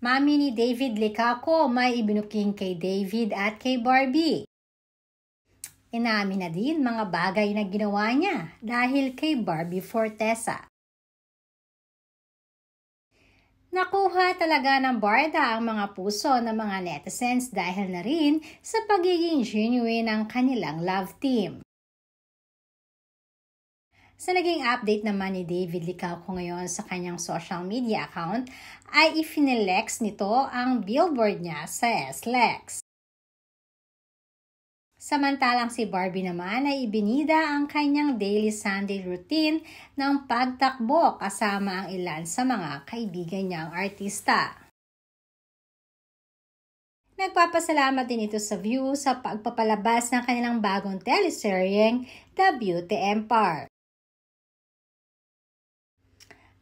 Mami ni David Licauco may ibinuking kay David at kay Barbie. Inamin na din mga bagay na ginawa niya dahil kay Barbie Fortesa. Nakuha talaga ng Barda ang mga puso ng mga netizens dahil na rin sa pagiging genuine ng kanilang love team. Sa naging update naman ni David Licauco ngayon sa kanyang social media account ay ifinilex nito ang billboard niya sa SLEX. Samantalang si Barbie naman ay ibinida ang kanyang daily Sunday routine ng pagtakbo kasama ang ilan sa mga kaibigan niyang artista. Nagpapasalamat din ito sa View sa pagpapalabas ng kanilang bagong teleseryeng The Beauty Empire.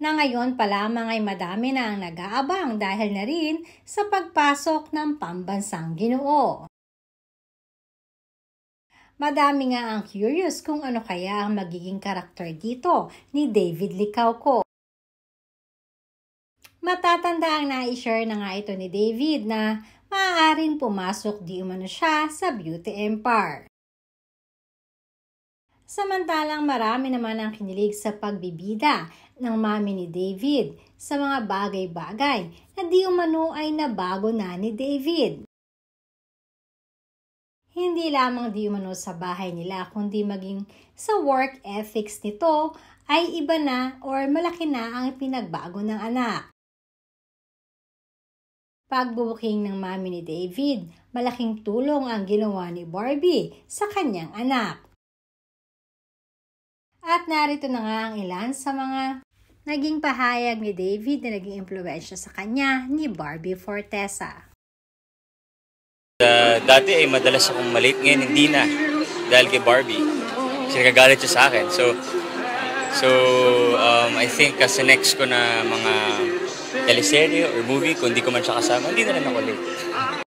Na ngayon pa lamang ay madami na ang nag-aabang dahil na rin sa pagpasok ng pambansang Ginoo. Madami nga ang curious kung ano kaya ang magiging karakter dito ni David Licauco. Matatanda ang na-share na nga ito ni David na maaaring pumasok di umano siya sa Beauty Empire. Samantalang marami naman ang kinilig sa pagbibida ng mami ni David sa mga bagay-bagay na di umano ay nabago na ni David. Hindi lamang di umano sa bahay nila kundi maging sa work ethics nito ay iba na or malaki na ang pinagbago ng anak. Pagbubuking ng mami ni David, malaking tulong ang ginawa ni Barbie sa kanyang anak. At narito na nga ang ilan sa mga naging pahayag ni David na naging impluwensya sa kanya ni Barbie Fortesa. Dati ay madalas akong malate, ngayon hindi na dahil kay Barbie. Kasi nagagalit siya sa akin. So I think kasi next ko na mga teleserye or movie, kung hindi ko man siya kasama, hindi na rin ako late.